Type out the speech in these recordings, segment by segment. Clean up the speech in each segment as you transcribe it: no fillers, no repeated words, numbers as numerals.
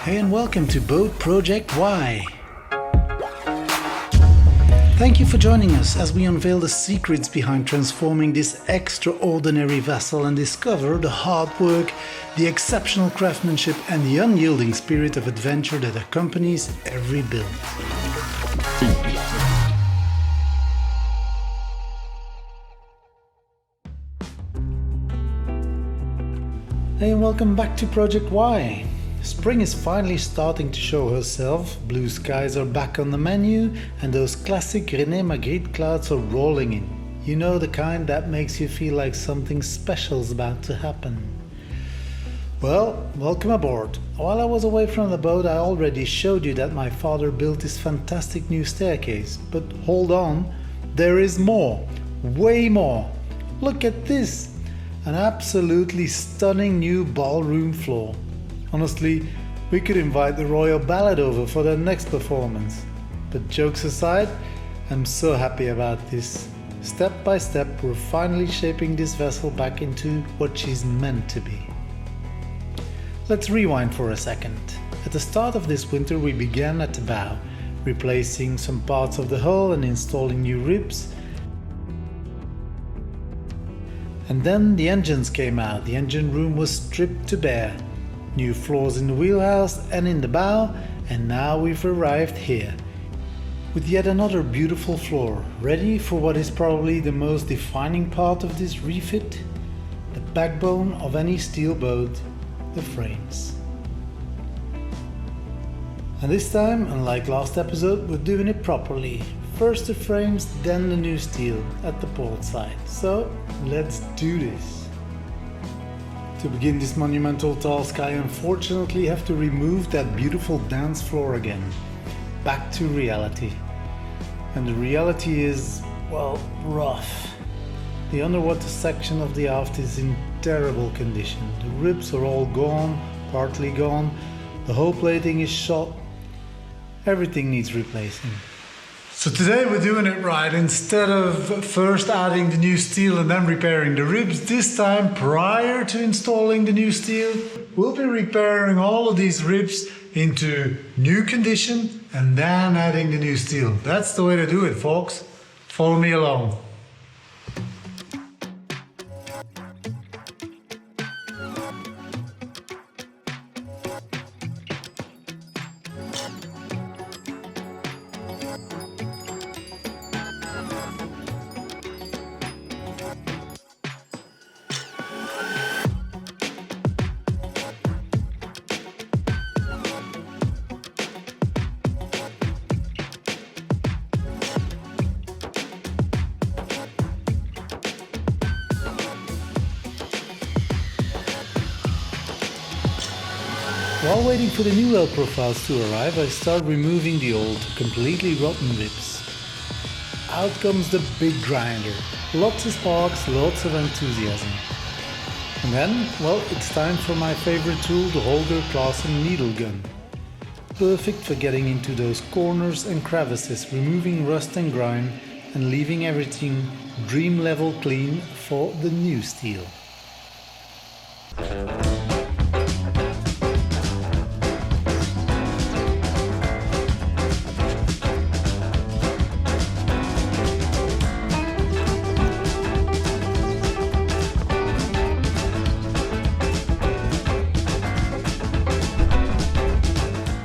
Hey and welcome to BoatProjectY. Thank you for joining us as we unveil the secrets behind transforming this extraordinary vessel and discover the hard work, the exceptional craftsmanship and the unyielding spirit of adventure that accompanies every build. Hey and welcome back to Project Y. Spring is finally starting to show herself, blue skies are back on the menu, and those classic René Magritte clouds are rolling in. You know, the kind that makes you feel like something special is about to happen. Well, welcome aboard. While I was away from the boat, I already showed you that my father built this fantastic new staircase. But hold on, there is more, way more. Look at this, an absolutely stunning new ballroom floor. Honestly, we could invite the Royal Ballet over for their next performance. But jokes aside, I'm so happy about this. Step by step, we're finally shaping this vessel back into what she's meant to be. Let's rewind for a second. At the start of this winter, we began at the bow, replacing some parts of the hull and installing new ribs. And then the engines came out. The engine room was stripped to bare. New floors in the wheelhouse and in the bow, and now we've arrived here with yet another beautiful floor, ready for what is probably the most defining part of this refit, the backbone of any steel boat, the frames. And this time, unlike last episode, we're doing it properly. First the frames, then the new steel at the port side. So let's do this. To begin this monumental task, I unfortunately have to remove that beautiful dance floor again. Back to reality. And the reality is, well, rough. The underwater section of the aft is in terrible condition. The ribs are all gone, partly gone. The hull plating is shot. Everything needs replacing. So today we're doing it right. Instead of first adding the new steel and then repairing the ribs, this time prior to installing the new steel, we'll be repairing all of these ribs into new condition and then adding the new steel. That's the way to do it, folks. Follow me along. While waiting for the new well profiles to arrive, I start removing the old, completely rotten ribs. Out comes the big grinder. Lots of sparks, lots of enthusiasm. And then, well, it's time for my favorite tool, the Holger Claassen needle gun. Perfect for getting into those corners and crevices, removing rust and grime, and leaving everything dream level clean for the new steel.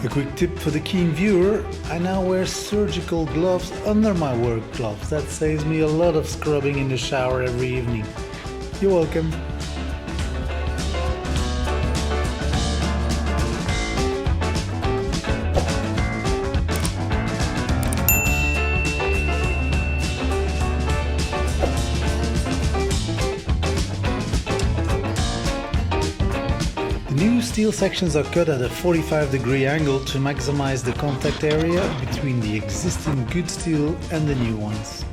A quick tip for the keen viewer, I now wear surgical gloves under my work gloves. That saves me a lot of scrubbing in the shower every evening. You're welcome. New steel sections are cut at a 45-degree angle to maximize the contact area between the existing good steel and the new ones.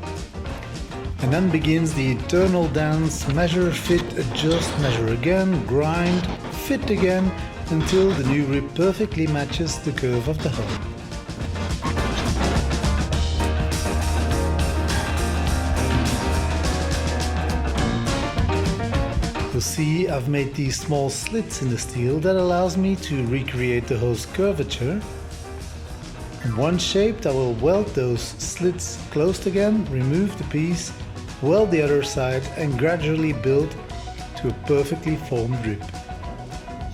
And then begins the eternal dance: measure, fit, adjust, measure again, grind, fit again, until the new rib perfectly matches the curve of the hull. see, I've made these small slits in the steel that allows me to recreate the hole's curvature. And once shaped, I will weld those slits closed again, remove the piece, weld the other side and gradually build to a perfectly formed rib.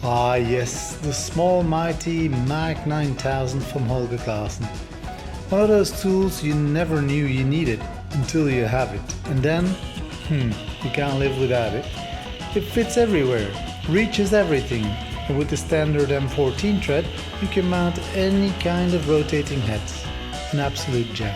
Ah yes, the small mighty Mag 9000 from Holger Claassen. One of those tools you never knew you needed until you have it. And then, you can't live without it. It fits everywhere, reaches everything. And with the standard M14 thread, you can mount any kind of rotating heads. An absolute gem.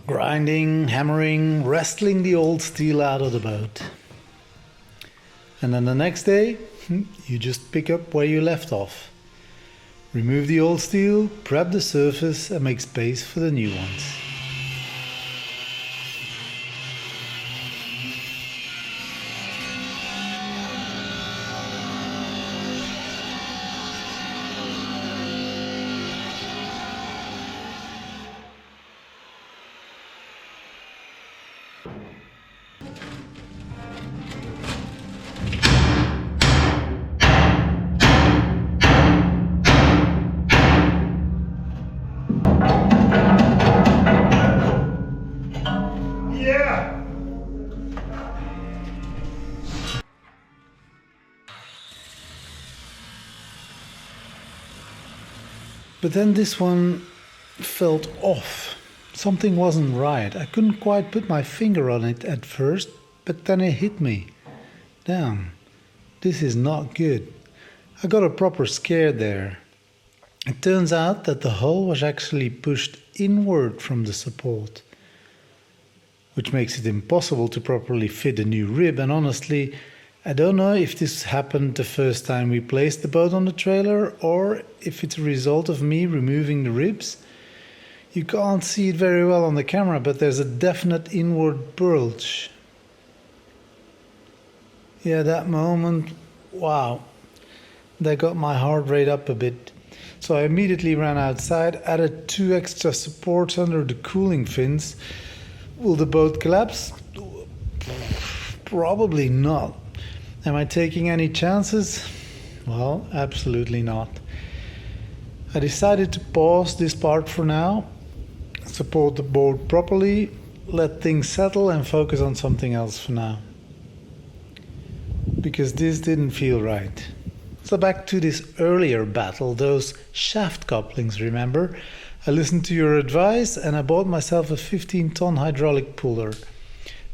Grinding, hammering, wrestling the old steel out of the boat. And then the next day, you just pick up where you left off. Remove the old steel, prep the surface and make space for the new ones. But then this one felt off. Something wasn't right. I couldn't quite put my finger on it at first, but then it hit me. Damn, this is not good. I got a proper scare there. It turns out that the hull was actually pushed inward from the support, which makes it impossible to properly fit a new rib, and honestly, I don't know if this happened the first time we placed the boat on the trailer or if it's a result of me removing the ribs. You can't see it very well on the camera, but there's a definite inward bulge. Yeah, that moment, wow, that got my heart rate up a bit. So I immediately ran outside, added 2 extra supports under the cooling fins. Will the boat collapse? Probably not. Am I taking any chances? Well, absolutely not. I decided to pause this part for now, support the boat properly, let things settle and focus on something else for now. Because this didn't feel right. So back to this earlier battle, those shaft couplings, remember? I listened to your advice and I bought myself a 15-ton hydraulic puller.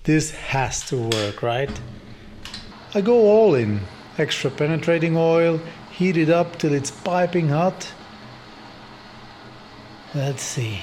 This has to work, right? I go all in. Extra penetrating oil, heat it up till it's piping hot. Let's see.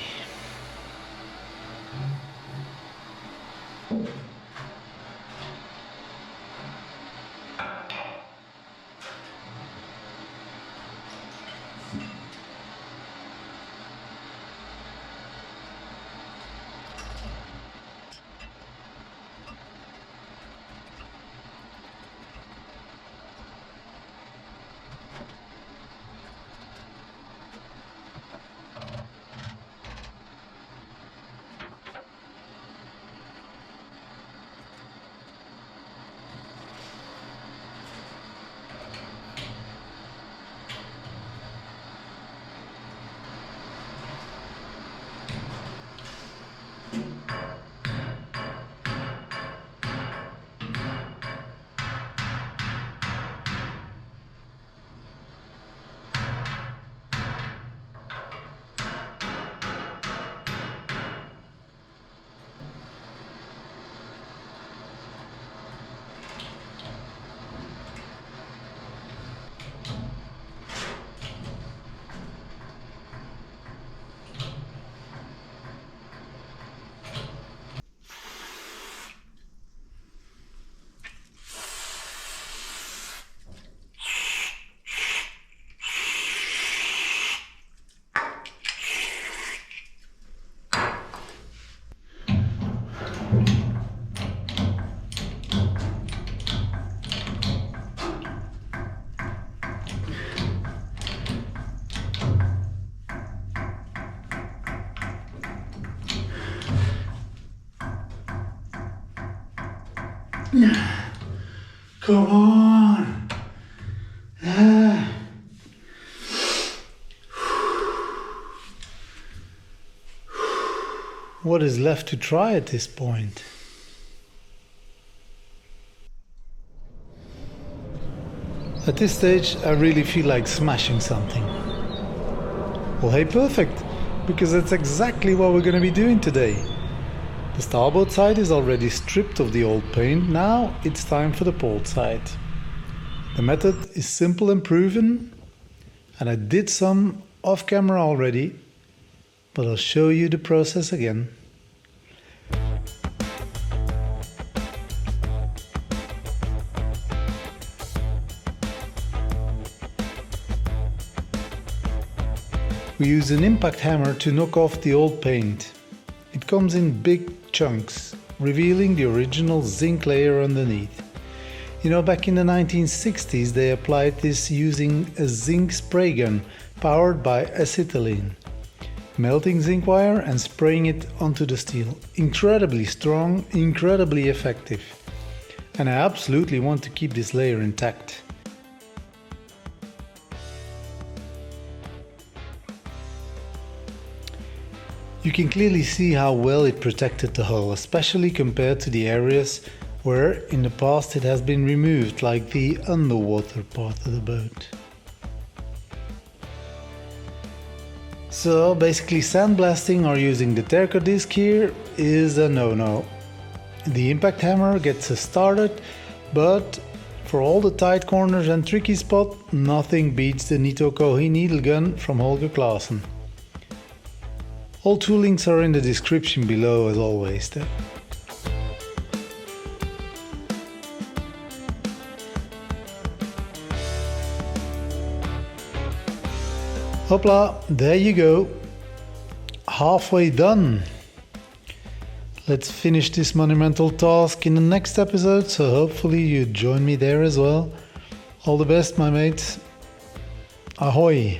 Come on! Ah. What is left to try at this point? At this stage, I really feel like smashing something. Well, hey, perfect, because that's exactly what we're going to be doing today. The starboard side is already stripped of the old paint, now it's time for the port side. The method is simple and proven, and I did some off camera already, but I'll show you the process again. We use an impact hammer to knock off the old paint. It comes in big chunks, revealing the original zinc layer underneath. You know, back in the 1960s they applied this using a zinc spray gun powered by acetylene. Melting zinc wire and spraying it onto the steel. Incredibly strong, incredibly effective. And I absolutely want to keep this layer intact. You can clearly see how well it protected the hull, especially compared to the areas where in the past it has been removed, like the underwater part of the boat. So basically sandblasting or using the Terco disc here is a no-no. The impact hammer gets us started, but for all the tight corners and tricky spot, nothing beats the Nitto Kohi needle gun from Holger Claassen. All tool links are in the description below as always though. Hopla, there you go. Halfway done. Let's finish this monumental task in the next episode, so hopefully you join me there as well. All the best, my mates. Ahoy!